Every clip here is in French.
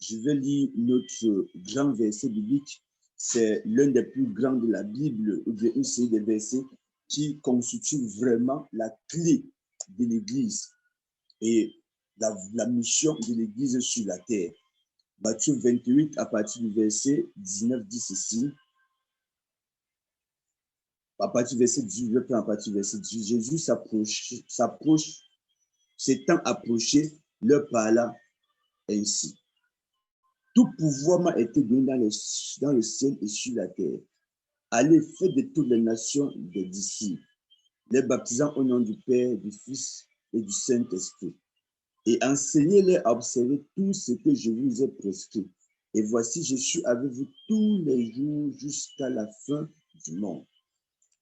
je vais lire notre grand verset biblique. C'est l'un des plus grands de la Bible, ou bien une série de versets qui constitue vraiment la clé de l'Église et la mission de l'Église sur la terre. Matthieu 28, à partir du verset 19, dit ceci. À partir du verset 18, je prends à partir du verset 18. Jésus s'approche, s'étant approché, leur parla ainsi. Tout pouvoir m'a été donné dans le ciel et sur la terre. Allez, faites de toutes les nations des disciples, les baptisant au nom du Père, du Fils et du Saint-Esprit. Et enseignez-les à observer tout ce que je vous ai prescrit. Et voici, je suis avec vous tous les jours jusqu'à la fin du monde.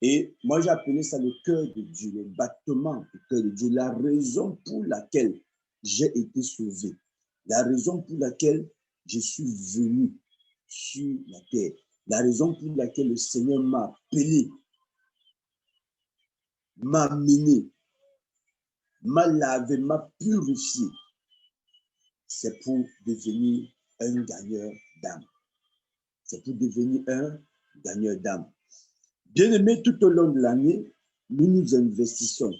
Et moi, j'ai appelé ça le cœur de Dieu, le battement du cœur de Dieu, la raison pour laquelle j'ai été sauvé, la raison pour laquelle je suis venu sur la terre, la raison pour laquelle le Seigneur m'a appelé, m'a amené, m'a lavé, m'a purifié. C'est pour devenir un gagneur d'âme. C'est pour devenir un gagneur d'âme. Bien-aimés, tout au long de l'année, nous investissons.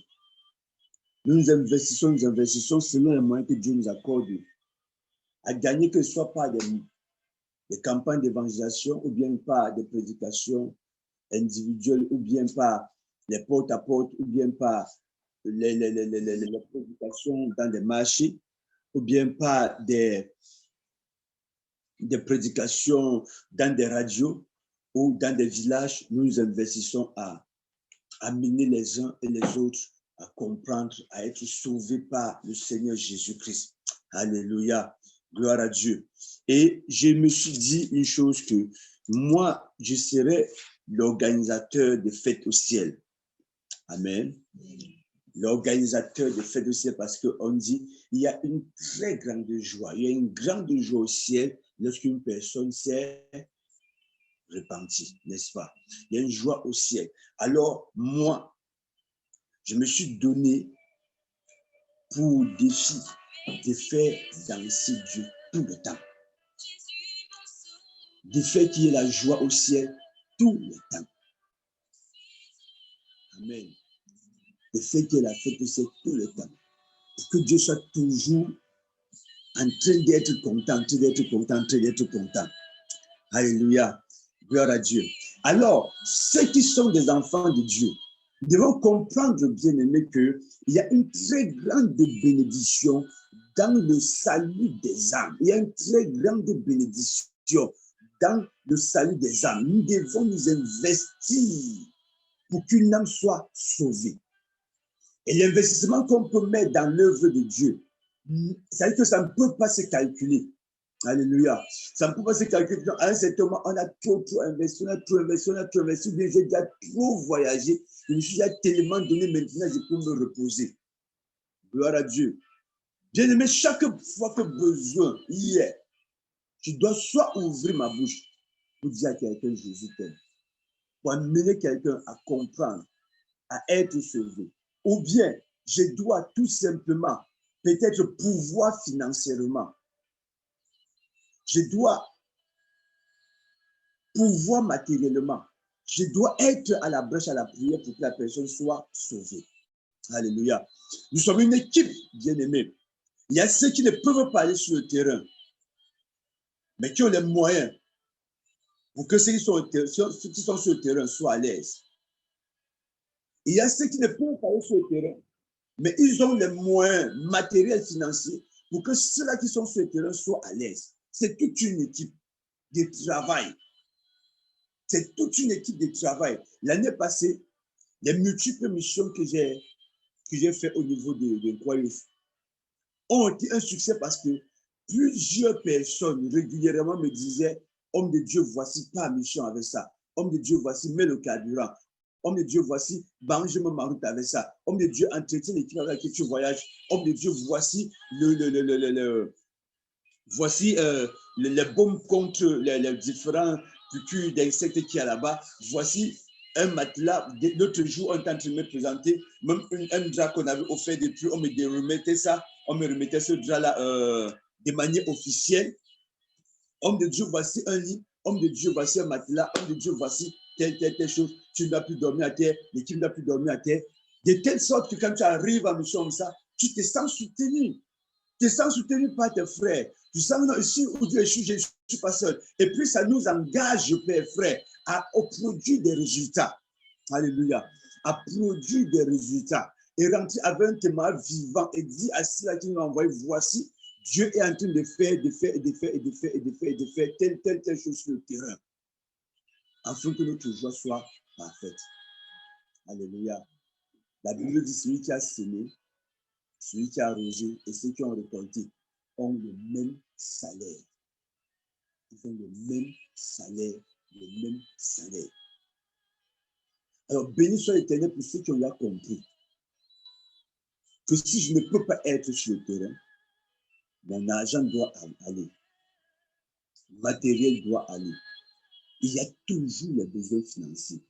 Nous investissons selon les moyens que Dieu nous accorde à gagner, que ce soit par des campagnes d'évangélisation ou bien par des prédications individuelles ou bien par les porte-à-porte ou bien par les prédications dans des marchés ou bien par des prédications dans des radios ou dans des villages. Nous investissons à amener les uns et les autres à comprendre, à être sauvés par le Seigneur Jésus-Christ. Alléluia, gloire à Dieu. Et je me suis dit une chose, que moi, je serai l'organisateur des fêtes au ciel. Amen. L'organisateur des fêtes au ciel, parce qu'on dit, il y a une très grande joie, il y a une grande joie au ciel lorsqu'une personne s'est repentie, n'est-ce pas? Il y a une joie au ciel. Alors, moi, je me suis donné pour défi de faire danser Dieu tout le temps. De faire qu'il y ait la joie au ciel tout le temps. Amen. De faire qu'il y ait la fête au ciel tout le temps. Pour que Dieu soit toujours en train d'être content, en train d'être content, en train d'être content. Alléluia. Gloire à Dieu. Alors, ceux qui sont des enfants de Dieu, nous devons comprendre, bien aimé, qu'il y a une très grande bénédiction dans le salut des âmes. Il y a une très grande bénédiction dans le salut des âmes. Nous devons nous investir pour qu'une âme soit sauvée. Et l'investissement qu'on peut mettre dans l'œuvre de Dieu, ça veut dire que ça ne peut pas se calculer. Alléluia. Ça ne peut pas se calculer. À un certain moment, on a trop investi, on a trop investi. Bien, j'ai déjà trop voyagé. Je me suis déjà tellement donné, maintenant, je peux me reposer. Gloire à Dieu. Bien aimé, chaque fois que besoin y est, je dois soit ouvrir ma bouche pour dire à quelqu'un, Jésus t'aime, pour amener quelqu'un à comprendre, à être sauvé. Ou bien, je dois tout simplement, peut-être pouvoir financièrement, je dois pouvoir matériellement, je dois être à la brèche, à la prière pour que la personne soit sauvée. Alléluia. Nous sommes une équipe bien-aimée. Il y a ceux qui ne peuvent pas aller sur le terrain, mais qui ont les moyens pour que ceux qui sont sur le terrain soient à l'aise. Il y a ceux qui ne peuvent pas aller sur le terrain, mais ils ont les moyens matériels, financiers, pour que ceux-là qui sont sur le terrain soient à l'aise. C'est toute une équipe de travail. C'est toute une équipe de travail. L'année passée, les multiples missions que j'ai fait au niveau de Croix-Youth ont été un succès parce que plusieurs personnes régulièrement me disaient, homme de Dieu, voici pas mission avec ça. Homme de Dieu, voici, mets le carburant. Homme de Dieu, voici, bange-moi ma route avec ça. Homme de Dieu, entretiens l'équipe avec laquelle tu voyages. Homme de Dieu, voici voici les bombes contre les différents piqûres d'insectes qu'il y a là-bas. Voici un matelas. L'autre jour, on est en train de me présenter même un drap qu'on avait offert depuis. On me remettait ça. On me remettait ce drap-là de manière officielle. Homme de Dieu, voici un lit. Homme de Dieu, voici un matelas. Homme de Dieu, voici telle chose. Tu ne dois plus dormir à terre. L'équipe ne doit plus dormir à terre. De telle sorte que quand tu arrives en mission comme ça, tu te sens soutenu. Tu te sens soutenu par tes frères. Tu sens, non, ici où Dieu est, je ne suis pas seul. Et puis ça nous engage, père, frère, à produire des résultats. Alléluia. À produire des résultats. Et rentrer avec un témoin vivant et dire à ceux qui nous ont envoyé, voici, Dieu est en train de faire telle chose sur le terrain. Afin que notre joie soit parfaite. Alléluia. La Bible dit, celui qui a semé, celui qui a arrosé et ceux qui ont récolté ont le même salaire. Ils ont le même salaire, le même salaire. Alors, béni soit l'Éternel pour ceux qui ont compris que si je ne peux pas être sur le terrain, mon argent doit aller. Le matériel doit aller. Il y a toujours les besoins financiers,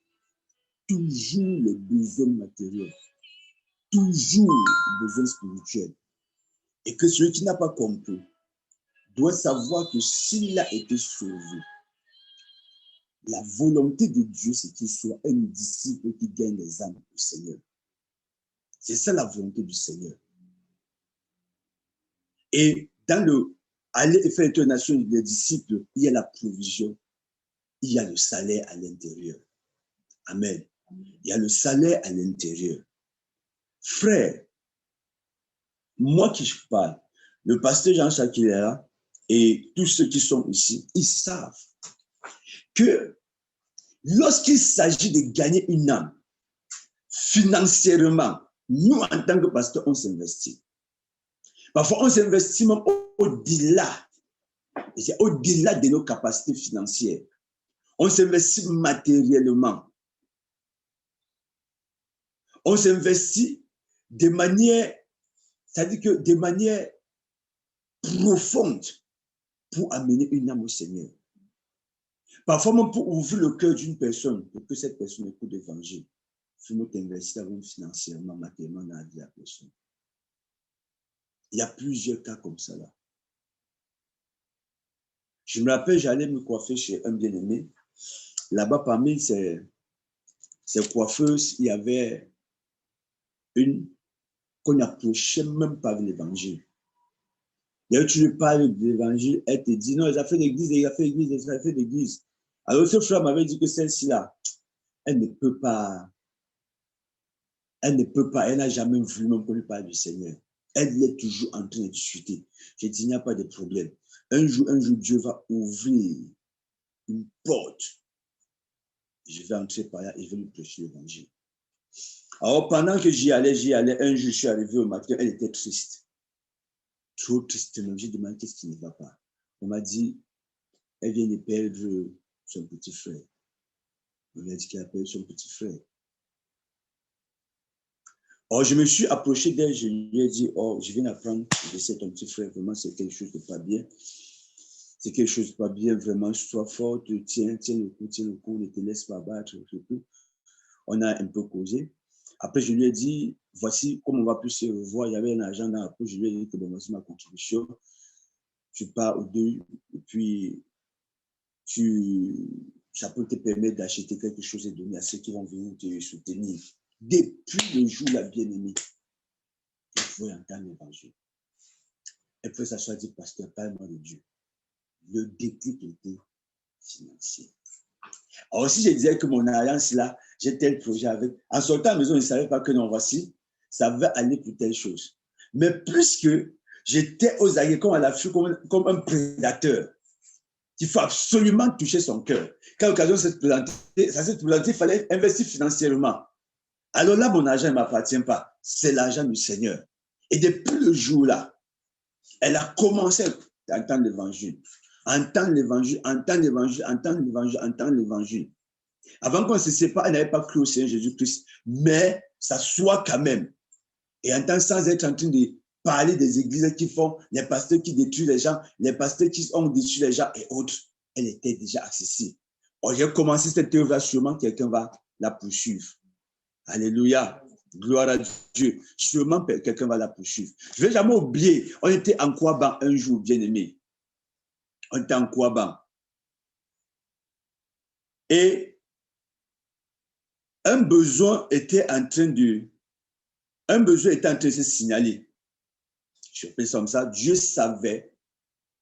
toujours les besoins matériels, toujours les besoins spirituels. Et que celui qui n'a pas compris doit savoir que s'il a été sauvé, la volonté de Dieu, c'est qu'il soit un disciple qui gagne les âmes au Seigneur. C'est ça la volonté du Seigneur. Et dans le aller et faire une nation des disciples, il y a la provision, il y a le salaire à l'intérieur. Amen. Il y a le salaire à l'intérieur. Frère, moi qui je parle, le pasteur Jean-Jacques est là et tous ceux qui sont ici, ils savent que lorsqu'il s'agit de gagner une âme, financièrement, nous, en tant que pasteur, on s'investit. Parfois, on s'investit même au-delà. C'est au-delà de nos capacités financières. On s'investit matériellement. On s'investit de manière, c'est-à-dire que de manière profonde pour amener une âme au Seigneur. Parfois, même pour ouvrir le cœur d'une personne, pour que cette personne écoute l'évangile, il faut t'investir financièrement, matériellement dans la vie de la personne. Il y a plusieurs cas comme ça là. Je me rappelle, j'allais me coiffer chez un bien-aimé. Là-bas, parmi ces coiffeuses, il y avait une qu'on n'approchait même pas de l'évangile. D'ailleurs, tu lui parles de l'évangile, elle te dit, non, elle a fait l'église, elle a fait l'église, elle a fait l'église. Alors, ce frère m'avait dit que celle-ci-là, elle ne peut pas, elle n'a jamais voulu même qu'on lui parle du Seigneur. Elle est toujours en train de discuter. J'ai dit, il n'y a pas de problème. Un jour, Dieu va ouvrir une porte. Je vais entrer par là et je vais lui prêcher l'évangile. Alors, pendant que j'y allais, un jour, je suis arrivé au matin, elle était triste. Trop triste. J'ai demandé qu'est-ce qui ne va pas. On m'a dit, elle vient de perdre son petit frère. On m'a dit qu'elle a perdu son petit frère. Alors, je me suis approché d'elle, je lui ai dit, oh, je viens d'apprendre que c'est ton petit frère, vraiment, c'est quelque chose de pas bien. C'est quelque chose de pas bien, vraiment, sois forte, tiens le coup, ne te laisse pas battre. On a un peu causé. Après, je lui ai dit, voici comment on va plus se revoir. Il y avait un argent dans la poche, je lui ai dit que bon, voici ma contribution. Tu pars au deux, et puis ça peut te permettre d'acheter quelque chose et donner à ceux qui vont venir te soutenir. Depuis le jour, la bien-aimée, il faut entendre l'évangile. Et puis, ça soit dit, pasteur, parle-moi de Dieu. Le déclic était financier. Alors, si je disais que mon alliance là, j'ai tel projet avec, en sortant à la maison, je ne savais pas que non, voici, ça va aller pour telle chose. Mais puisque j'étais aux aguets comme à l'affût, comme un prédateur, il faut absolument toucher son cœur. Quand l'occasion s'est présentée, il fallait investir financièrement. Alors là, mon argent ne m'appartient pas. C'est l'argent du Seigneur. Et depuis le jour-là, elle a commencé à entendre l'évangile. Entendre l'évangile. Avant qu'on ne se sépare, elle n'avait pas cru au Seigneur Jésus-Christ. Mais ça soit quand même. Et entendre sans être en train de parler des églises qui font, les pasteurs qui détruisent les gens, les pasteurs qui ont détruit les gens et autres. Elle était déjà accessible. Alors, j'ai commencé cette œuvre-là, sûrement quelqu'un va la poursuivre. Alléluia. Gloire à Dieu. Sûrement quelqu'un va la poursuivre. Je ne vais jamais oublier. On était en Kouaban un jour, bien aimé. On était en Kouaban. Et un besoin était en train de se signaler. Je fais comme ça. Dieu savait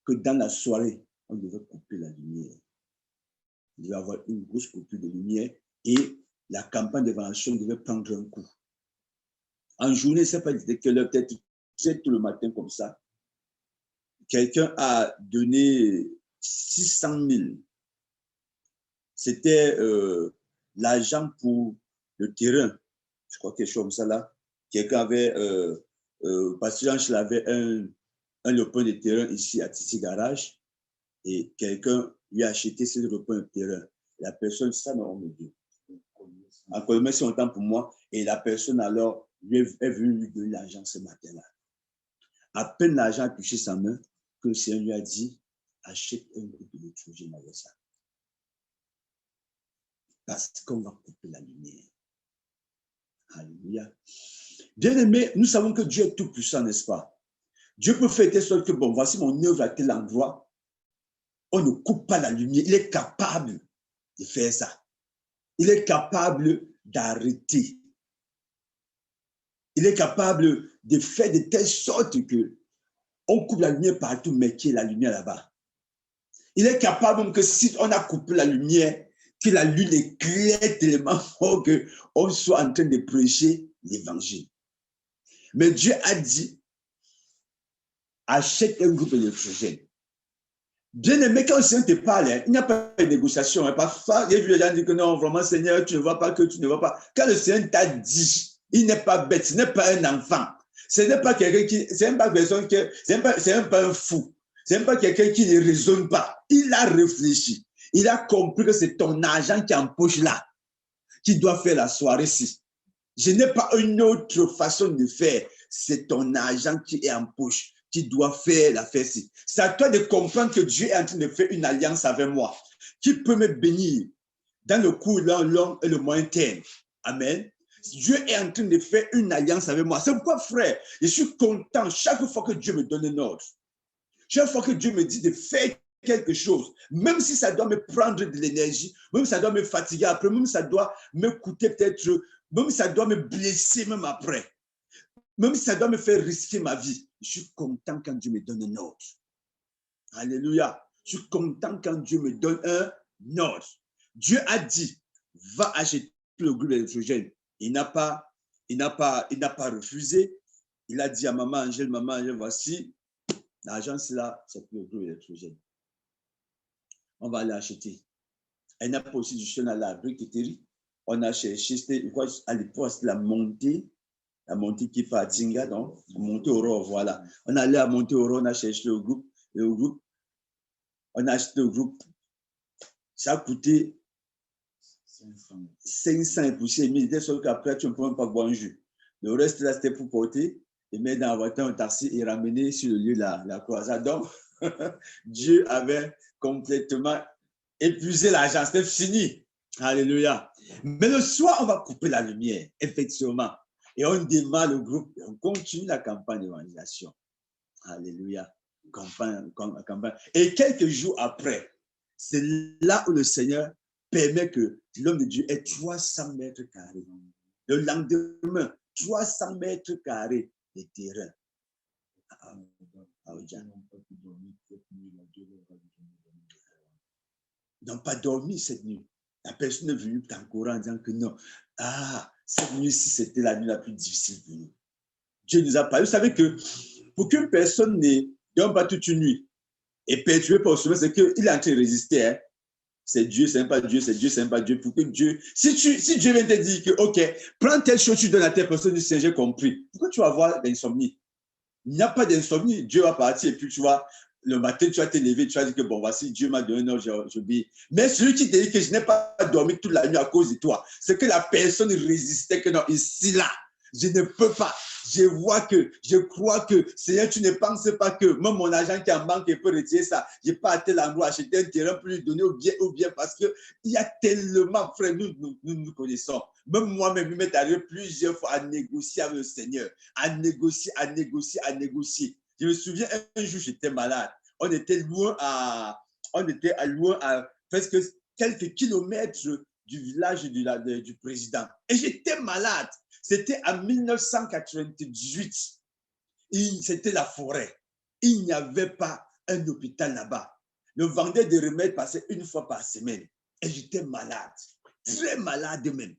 que dans la soirée, on devait couper la lumière. Il devait y avoir une grosse coupure de lumière et la campagne d'évangélisation devait prendre un coup. En journée, je ne sais pas de quelle heure, peut-être tout le matin comme ça. Quelqu'un a donné 600 000. C'était l'argent pour le terrain. Je crois quelque chose comme ça là. Quelqu'un avait, parce que Jean avait un repas de terrain ici à Titi Garage et quelqu'un lui a acheté ce repas de terrain. La personne, ça non, on me dit. Encore merci longtemps pour moi. Et la personne alors est venue lui donner l'argent ce matin-là. À peine l'argent a touché sa main, que le Seigneur lui a dit, achète un groupe d'électrogène avec ça. Parce qu'on va couper la lumière. Alléluia. Bien aimé, nous savons que Dieu est tout puissant, n'est-ce pas? Dieu peut faire telle sorte que, bon, voici mon œuvre à tel endroit. On ne coupe pas la lumière. Il est capable de faire ça. Il est capable d'arrêter. Il est capable de faire de telle sorte que on coupe la lumière partout, mais qu'il y ait la lumière là-bas. Il est capable même que si on a coupé la lumière, que la lune éclaire tellement fort qu'on soit en train de prêcher l'évangile. Mais Dieu a dit, achète un groupe électrogène. Bien aimé, quand le Seigneur te parle, il n'y a pas de négociation. Parfois, il y a vu les gens dire que non, vraiment, Seigneur, tu ne vois pas que tu ne vois pas. Quand le Seigneur t'a dit, il n'est pas bête, ce n'est pas un enfant. Ce n'est pas quelqu'un qui, c'est même pas personne qui, c'est même pas un fou. C'est même pas quelqu'un qui ne raisonne pas. Il a réfléchi. Il a compris que c'est ton argent qui empoche là, qui doit faire la soirée-ci. Je n'ai pas une autre façon de faire. C'est ton argent qui est en poche, qui doit faire l'affaire-ci. C'est à toi de comprendre que Dieu est en train de faire une alliance avec moi, qui peut me bénir dans le court, long et le moyen terme. Amen. Dieu est en train de faire une alliance avec moi. C'est pourquoi, frère, je suis content chaque fois que Dieu me donne un ordre. Chaque fois que Dieu me dit de faire quelque chose, même si ça doit me prendre de l'énergie, même si ça doit me fatiguer après, même si ça doit me coûter peut-être, même si ça doit me blesser même après, même si ça doit me faire risquer ma vie, je suis content quand Dieu me donne un ordre. Alléluia. Je suis content quand Dieu me donne un ordre. Dieu a dit, va acheter le groupe électrogène. Il n'a pas refusé. Il a dit à maman Angèle, voici, l'argent c'est là, c'est pour le groupe électrogène. On va aller acheter. Elle n'a pas aussi du chemin à la briqueterie. On a cherché, à l'époque, c'était la montée qui part à Tinga, donc, montée au Roi, voilà. On allait à monter au Roi, on a cherché le groupe, on a acheté le groupe. Ça a coûté 500 et poussières, mais il sauf qu'après, tu ne peux même pas boire un jus. Le reste, là, c'était pour porter et mettre dans la voiture un taxi et ramener sur le lieu de la croisade. Donc, Dieu avait complètement épuisé l'argent, c'était fini. Alléluia. Mais le soir, on va couper la lumière, effectivement. Et on démarre le groupe et on continue la campagne d'évangélisation. Alléluia. Campagne. Et quelques jours après, c'est là où le Seigneur permet que l'homme de Dieu ait 300 mètres carrés. Le lendemain, 300 mètres carrés de terrain. Ils n'ont pas dormi cette nuit. La personne est venue t'encourager en disant que non. Cette nuit-ci, c'était la nuit la plus difficile pour nous. Dieu nous a parlé. Vous savez que pour qu'une personne ne dorme pas toute une nuit et perturbée par le sommeil, c'est qu'il est en train de résister. Hein? C'est Dieu, c'est même pas Dieu, c'est Dieu, c'est même pas Dieu. Pour que Dieu, si Dieu vient te dire que, OK, prends telle chose, tu donnes à telle personne, du Seigneur, j'ai compris. Pourquoi tu vas avoir l'insomnie? Il n'y a pas d'insomnie. Dieu va partir et puis tu vas, le matin, tu vas te lever, tu vas dire que bon, voici, Dieu m'a donné un ordre, j'obéis. Mais celui qui te dit que je n'ai pas dormi toute la nuit à cause de toi, c'est que la personne résistait que non, ici, là, je ne peux pas. Je crois que, Seigneur, tu ne penses pas que même mon agent qui en banque peut retirer ça. Je n'ai pas à tel endroit acheter un terrain pour lui donner ou bien parce qu'il y a tellement, frère, nous connaissons. Même moi-même, il m'est arrivé plusieurs fois à négocier avec le Seigneur, à négocier. Je me souviens, un jour, j'étais malade. on était loin à presque quelques kilomètres du village du président. Et j'étais malade. C'était en 1998. C'était la forêt. Il n'y avait pas un hôpital là-bas. Le vendeur de remèdes passait une fois par semaine. Et j'étais malade. Très malade même.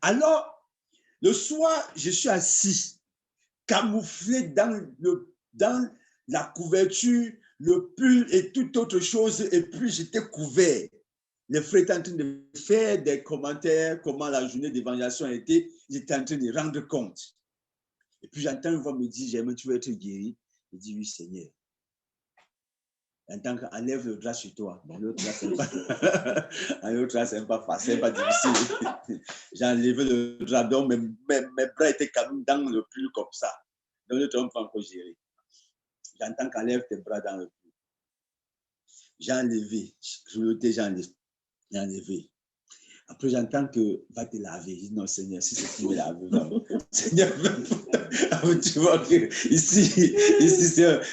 Alors, le soir, je suis assis, camouflé dans la couverture, le pull et toute autre chose. Et puis, j'étais couvert. Les frères étaient en train de faire des commentaires, comment la journée d'évangélisation a été. Ils étaient en train de rendre compte. Et puis, j'entends une voix me dire, j'aimerais, tu veux être guéri? Je dis, oui, Seigneur. En tant qu'enlève le drap sur toi. Bon, l'autre là, c'est pas facile, c'est pas difficile. J'ai enlevé le drap, donc mes bras étaient quand même dans le pull comme ça. Donc, l'autre homme peut encore gérer. J'entends qu'enlève tes bras dans le pull. J'ai enlevé, j'ai enlevé. Après, j'entends que va te laver. Je dis non, Seigneur, si c'est pour me laver, non. Seigneur, tu vois que ici,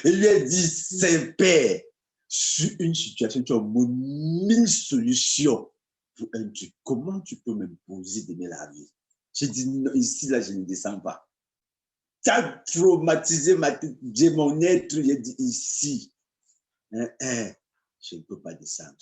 il lui a dit, Saint-Père, sur une situation, tu as 1000 solutions pour un truc. Comment tu peux m'imposer de me laver? J'ai dit non, ici, là, je ne descends pas. Tu as traumatisé mon être. J'ai dit ici, je ne peux pas descendre.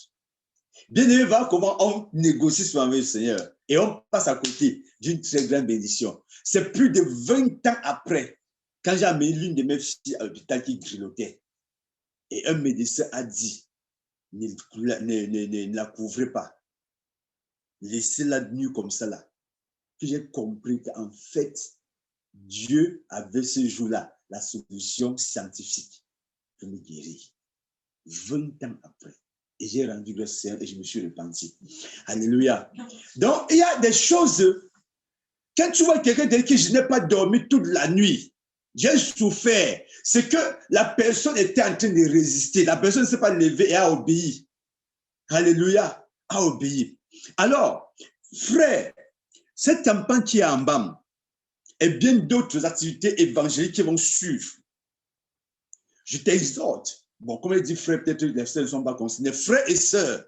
Bien aimé, voir comment on négocie souvent avec le Seigneur et on passe à côté d'une très grande bénédiction. C'est plus de 20 ans après, quand j'ai amené l'une de mes filles à l'hôpital qui grelottait. Et un médecin a dit, ne la couvrez pas. Laissez-la nue comme ça là. Puis j'ai compris qu'en fait, Dieu avait ce jour-là la solution scientifique pour me guérir. 20 ans après. Et j'ai rendu grâce au Seigneur et je me suis repenti. Alléluia. Donc, il y a des choses, quand tu vois quelqu'un de qui je n'ai pas dormi toute la nuit, j'ai souffert, c'est que la personne était en train de résister. La personne ne s'est pas levée et a obéi. Alléluia, a obéi. Alors, frère, cette campagne qui est en bas et bien d'autres activités évangéliques qui vont suivre, je t'exhorte. Bon, comme il dit frère, peut-être les sœurs ne sont pas considérés. Frères et sœurs,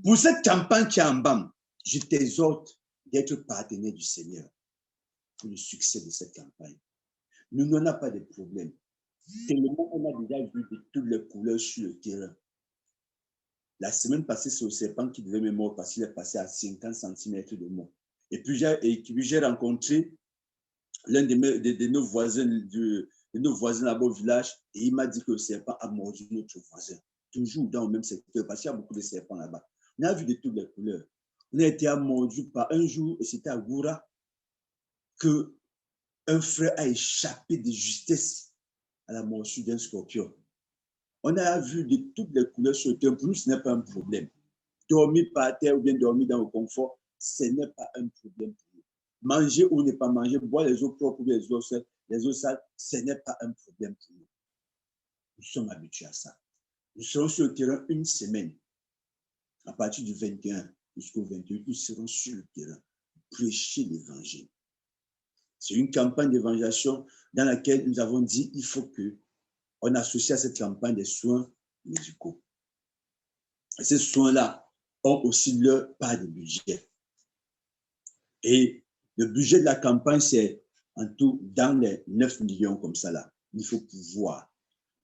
pour cette campagne qui est en bas, je t'exhorte d'être partenaire du Seigneur pour le succès de cette campagne. Nous n'en avons pas de problème. Tellement on a déjà vu de toutes les couleurs sur le terrain. La semaine passée, c'est le serpent qui devait me mordre parce qu'il est passé à 50 cm de moi. Et puis j'ai rencontré l'un de nos voisins là-bas au village et il m'a dit que le serpent a mordu notre voisin. Toujours dans le même secteur parce qu'il y a beaucoup de serpents là-bas. On a vu de toutes les couleurs. On a été mordu par un jour et c'était à Goura que un frère a échappé de justesse à la morsure d'un scorpion. On a vu de toutes les couleurs sur le terrain. Pour nous, ce n'est pas un problème. Dormir par terre ou bien dormir dans le confort, ce n'est pas un problème pour nous. Manger ou ne pas manger, boire les eaux propres ou les eaux sales, ce n'est pas un problème pour nous. Nous sommes habitués à ça. Nous serons sur le terrain une semaine. À partir du 21 jusqu'au 28, nous serons sur le terrain. Prêcher l'évangile. C'est une campagne d'évangélisation dans laquelle nous avons dit qu'il faut qu'on associe à cette campagne des soins médicaux. Et ces soins-là ont aussi leur part de budget. Et le budget de la campagne, c'est en tout dans les 9 millions comme ça là. Il faut pouvoir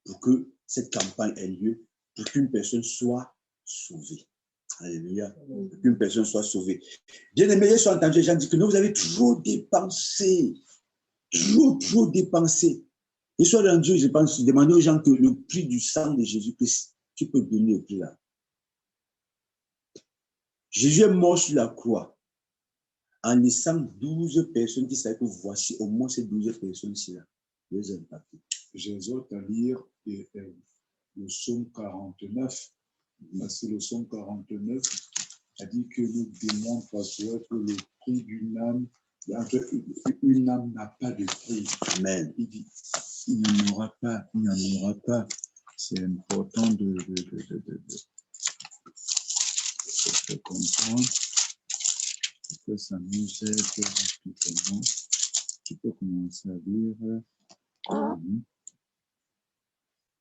pour que cette campagne ait lieu, pour qu'une personne soit sauvée. Alléluia. Pour qu'une personne soit sauvée. Bien aimé, j'ai entendu les gens dire que non, vous avez trop dépensé. Trop dépensé. Et soit dans Dieu, je pense, demander aux gens que le prix du sang de Jésus-Christ, tu peux donner au prix là. Jésus est mort sur la croix en laissant 12 personnes qui savaient que voici au moins ces 12 personnes-ci là. Les impactés. J'exhorte à lire le psaume 49, parce que le psaume 49 a dit que nous démontrons que le prix d'une âme, une âme n'a pas de prix. Amen. Il dit, il n'y en aura pas. C'est important de comprendre que ça nous aide justement. Tu peux commencer à lire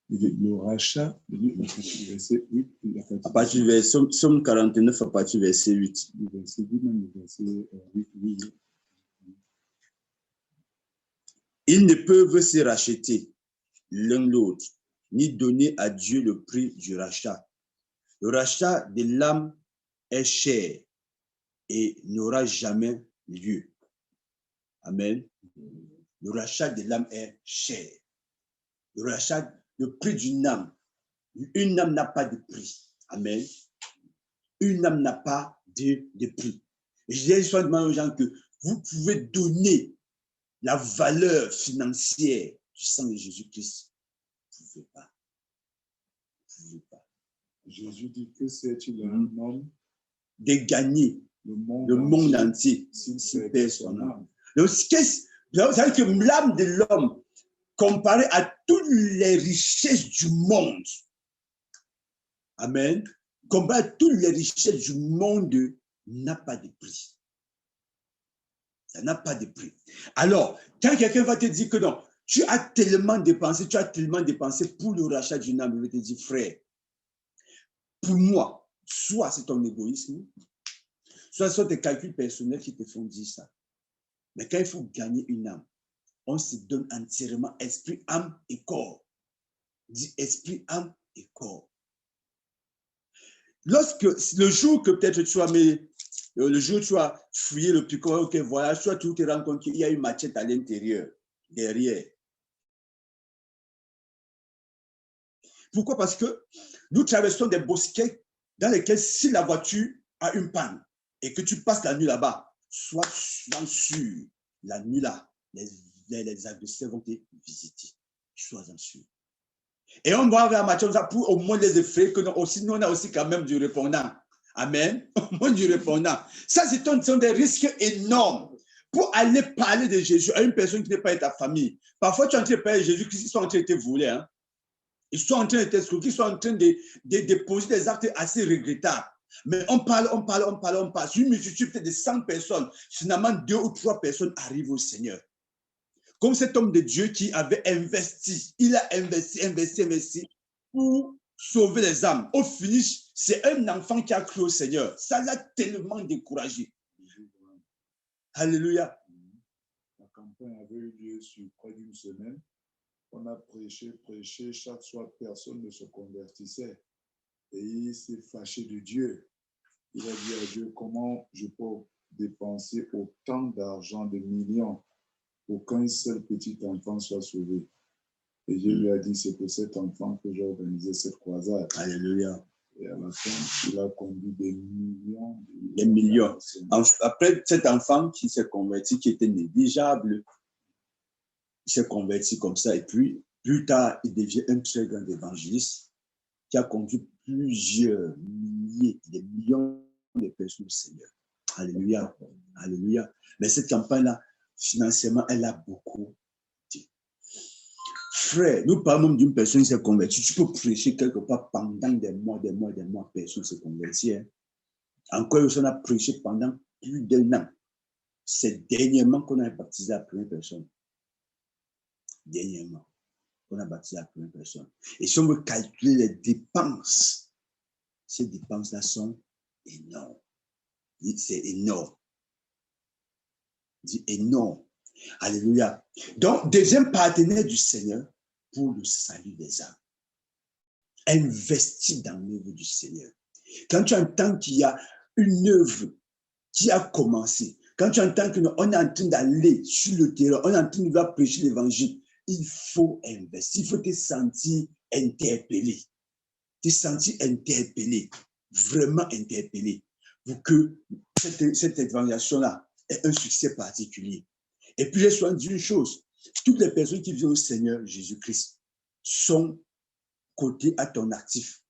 le rachat, verset 8. À partir du verset, Somme 49, à partir du verset 8. Le verset 10, même le verset 8, oui. Ils ne peuvent se racheter l'un l'autre, ni donner à Dieu le prix du rachat. Le rachat de l'âme est cher et n'aura jamais lieu. Amen. Le rachat de l'âme est cher. Le rachat, le prix d'une âme. Une âme n'a pas de prix. Amen. Une âme n'a pas de prix. Et je dis souvent aux gens que vous pouvez donner la valeur financière du sang de Jésus-Christ. Vous ne pouvez pas. Vous ne pouvez pas. Jésus dit que c'est-il un homme de gagner le monde entier s'il perd son âme. Donc, c'est-à-dire que l'âme de l'homme, comparée à toutes les richesses du monde, amen, comparée à toutes les richesses du monde, n'a pas de prix. Ça n'a pas de prix. Alors, quand quelqu'un va te dire que non, tu as tellement dépensé pour le rachat d'une âme, il va te dire, frère, pour moi, soit c'est ton égoïsme, soit ce sont tes calculs personnels qui te font dire ça. Mais quand il faut gagner une âme, on se donne entièrement esprit, âme et corps. Dit esprit, âme et corps. Lorsque, le jour que peut-être tu as fouillé le picot, ok, voyage, soit tu te rends compte qu'il y a une machette à l'intérieur, derrière. Pourquoi? Parce que nous traversons des bosquets dans lesquels si la voiture a une panne et que tu passes la nuit là-bas, sois sûr, la nuit là, les agresseurs vont te visiter. Sois-en sûr. Et on va avoir un match pour au moins les effrayer que nous on a aussi quand même du répondant. Amen. Au moins du répondant. Ça, sont des risques énormes pour aller parler de Jésus à une personne qui n'est pas de ta famille. Parfois, tu es en train de parler de Jésus-Christ, ils sont en train de te voler. Hein? Ils sont en train de t'escroquer, ils sont en train de poser des actes assez regrettables. Mais on parle. Sur une multitude peut-être de 100 personnes, finalement 2 ou 3 personnes arrivent au Seigneur. Comme cet homme de Dieu qui avait investi, il a investi pour sauver les âmes. Au finish, c'est un enfant qui a cru au Seigneur. Ça l'a tellement découragé. Alléluia. La campagne avait eu lieu sur près d'une semaine. On a prêché. Chaque soir, personne ne se convertissait. Et il s'est fâché de Dieu. Il a dit à Dieu, comment je peux dépenser autant d'argent, de millions, pour qu'un seul petit enfant soit sauvé. Et Dieu lui a dit, c'est pour cet enfant que j'ai organisé cette croisade. Alléluia. Et à la fin, il a conduit des millions. Des millions. Après cet enfant qui s'est converti, qui était négligeable, il s'est converti comme ça. Et puis, plus tard, il devient un très grand évangéliste qui a conduit plusieurs milliers, des millions de personnes au Seigneur. Alléluia. Alléluia. Mais cette campagne-là, financièrement, elle a beaucoup dit. Frère, nous parlons d'une personne qui s'est convertie. Tu peux prêcher quelque part pendant des mois, personne s'est convertie. Hein? Encore, on a prêché pendant plus d'1 an. C'est dernièrement qu'on a baptisé la première personne. Dernièrement, qu'on a baptisé la première personne. Et si on veut calculer les dépenses, ces dépenses-là sont énormes. C'est énorme. Dit énorme. Alléluia. Donc, deuxième partenaire du Seigneur pour le salut des âmes. Investis dans l'œuvre du Seigneur. Quand tu entends qu'il y a une œuvre qui a commencé, quand tu entends qu'on est en train d'aller sur le terrain, on est en train de prêcher l'évangile, il faut investir, il faut te sentir interpellé. Te sentir interpellé, vraiment interpellé, pour que cette évangélisation-là ait un succès particulier. Et puis, je sois dit une chose, toutes les personnes qui viennent au Seigneur Jésus-Christ sont cotées à ton actif.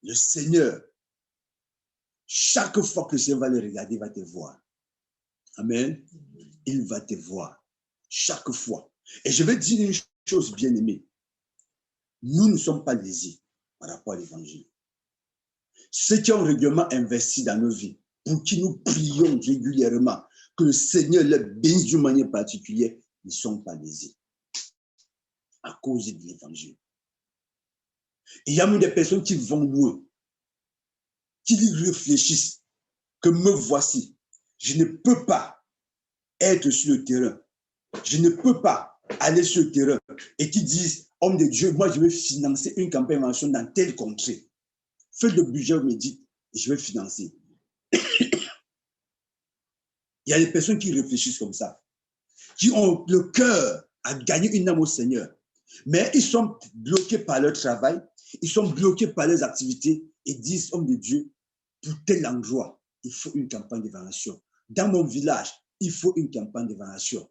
Le Seigneur, chaque fois que le Seigneur va le regarder, il va te voir. Amen. Il va te voir. Chaque fois. Et je vais dire une chose, bien aimée. Nous ne sommes pas lésés par rapport à l'évangile. Ceux qui ont régulièrement investi dans nos vies, pour qui nous prions régulièrement, que le Seigneur les bénisse d'une manière particulière, ne sont pas lésés à cause de l'évangile. Il y a même des personnes qui vont loin, qui réfléchissent que me voici, je ne peux pas être sur le terrain, je ne peux pas aller sur le terrain, et qui disent, homme de Dieu, moi je vais financer une campagne d'évangélisation dans telle contrée. Faites le budget, vous me dites, et je vais financer. Il y a des personnes qui réfléchissent comme ça, qui ont le cœur à gagner une âme au Seigneur, mais ils sont bloqués par leur travail, ils sont bloqués par leurs activités et disent, homme de Dieu, pour tel endroit, il faut une campagne d'évangélisation. Dans mon village, il faut une campagne d'évangélisation.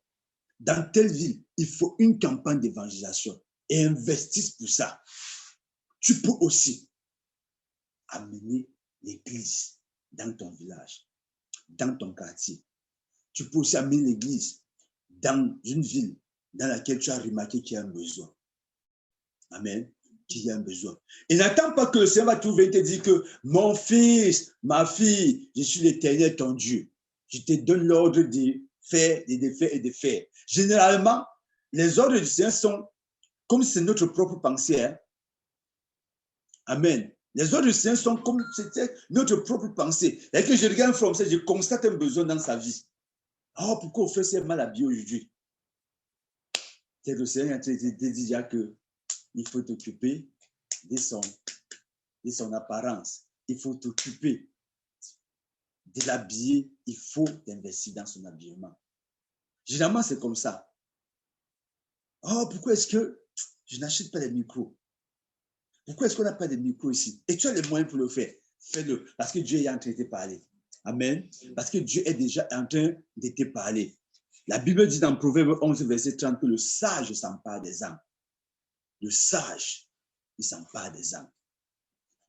Dans telle ville, il faut une campagne d'évangélisation et investissent pour ça. Tu peux aussi amener l'église dans ton village, dans ton quartier. Tu peux aussi amener l'église dans une ville dans laquelle tu as remarqué qu'il y a un besoin. Amen. Qu'il y a un besoin. Et n'attends pas que le Seigneur va trouver et te dire que mon fils, ma fille, je suis l'Éternel ton Dieu. Je te donne l'ordre de faire et de faire et de faire. Généralement, les ordres du Seigneur sont comme c'est notre propre pensée. Hein? Amen. Les ordres du Seigneur sont comme c'était notre propre pensée. Et que je regarde from ça, je constate un besoin dans sa vie. Oh, pourquoi on fait si mal habillé aujourd'hui? C'est que le Seigneur te dit déjà que il faut t'occuper de son apparence. Il faut t'occuper de l'habiller. Il faut t'investir dans son habillement. Généralement, c'est comme ça. Oh, pourquoi est-ce que je n'achète pas les micros? Pourquoi est-ce qu'on n'a pas de micros ici? Et tu as les moyens pour le faire. Fais-le. Parce que Dieu est en train de te parler. Amen. Parce que Dieu est déjà en train de te parler. La Bible dit dans Proverbe 11, verset 30 que le sage s'empare des âmes. Le sage, il s'empare des âmes.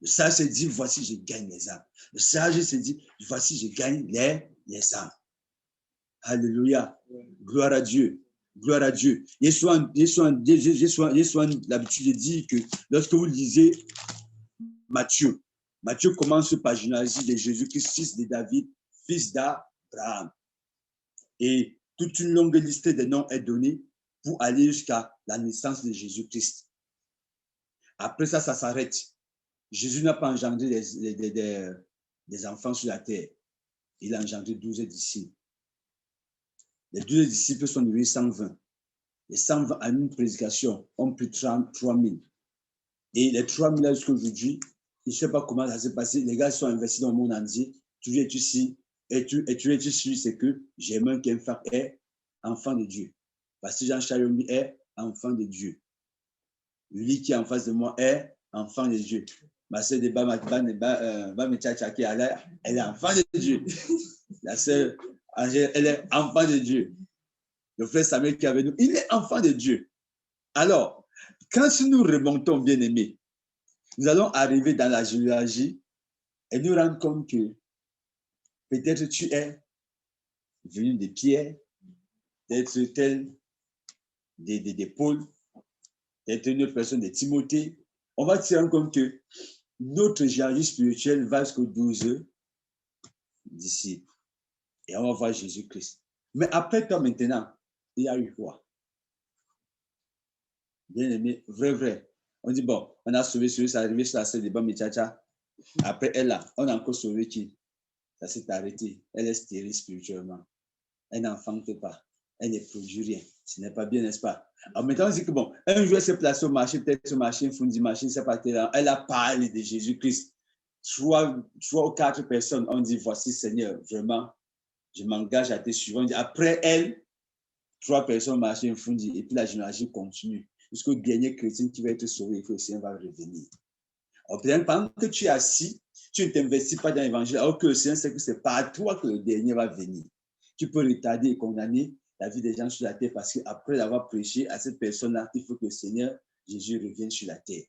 Le sage se dit, voici, je gagne les âmes. Le sage se dit, voici, je gagne les âmes. Alléluia. Gloire à Dieu. Gloire à Dieu. J'ai souvent l'habitude de dire que lorsque vous lisez Matthieu commence par généalogie de Jésus-Christ, fils de David, fils d'Abraham. Et toute une longue liste de noms est donnée pour aller jusqu'à la naissance de Jésus-Christ. Après ça, ça s'arrête. Jésus n'a pas engendré des enfants sur la terre. Il a engendré 12 disciples. Les 12 disciples sont devenus 120. Les 120 à une prédication ont pris 3000. Et les 3000 là jusqu'à aujourd'hui, je ne sais pas comment ça s'est passé. Les gars sont investis dans le monde entier. Tu viens ici et tu es sûr, c'est que j'aimerais qu'un frère est enfant de Dieu. Parce que Jean-Charles est enfant de Dieu. Lui qui est en face de moi est enfant de Dieu. Ma sœur de elle est enfant de Dieu. La sœur Angèle, elle est enfant de Dieu. Le frère Samuel qui est avec nous, il est enfant de Dieu. Alors, quand nous remontons, bien aimés, nous allons arriver dans la généalogie et nous rendre compte que peut-être tu es venu de Pierre, d'être tel de Paul, d'être une autre personne de Timothée. On va se rendre compte que notre généalogie spirituelle va jusqu'aux 12 disciples. Et on va voir Jésus-Christ. Mais après toi maintenant, il y a eu quoi? Bien aimé, vrai. On dit, bon, on a sauvé celui, ça arrivé sur la scène de Bamichacha. Après elle, là, on a encore sauvé qui? Ça s'est arrêté. Elle est stérile spirituellement. Elle n'enfante pas. Elle ne produit rien. Ce n'est pas bien, n'est-ce pas? Alors maintenant, on dit que bon, un jour, elle s'est placée au marché, peut-être ce marché, un fundi marché, c'est pas là. Elle a parlé de Jésus-Christ. 3 ou 4 personnes ont dit, voici Seigneur, vraiment, je m'engage à te suivre. On dit, après elle, 3 personnes marchaient un fundi et puis la généalogie continue. Jusqu'au dernier chrétien qui va être sauvé et que le Seigneur va revenir. Alors, pendant que tu es assis, tu ne t'investis pas dans l'évangile, alors que le Seigneur sait que c'est par toi que le dernier va venir. Tu peux retarder et condamner la vie des gens sur la terre parce qu'après l'avoir prêché à cette personne-là, il faut que le Seigneur Jésus revienne sur la terre.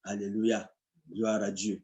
Alléluia. Gloire à Dieu.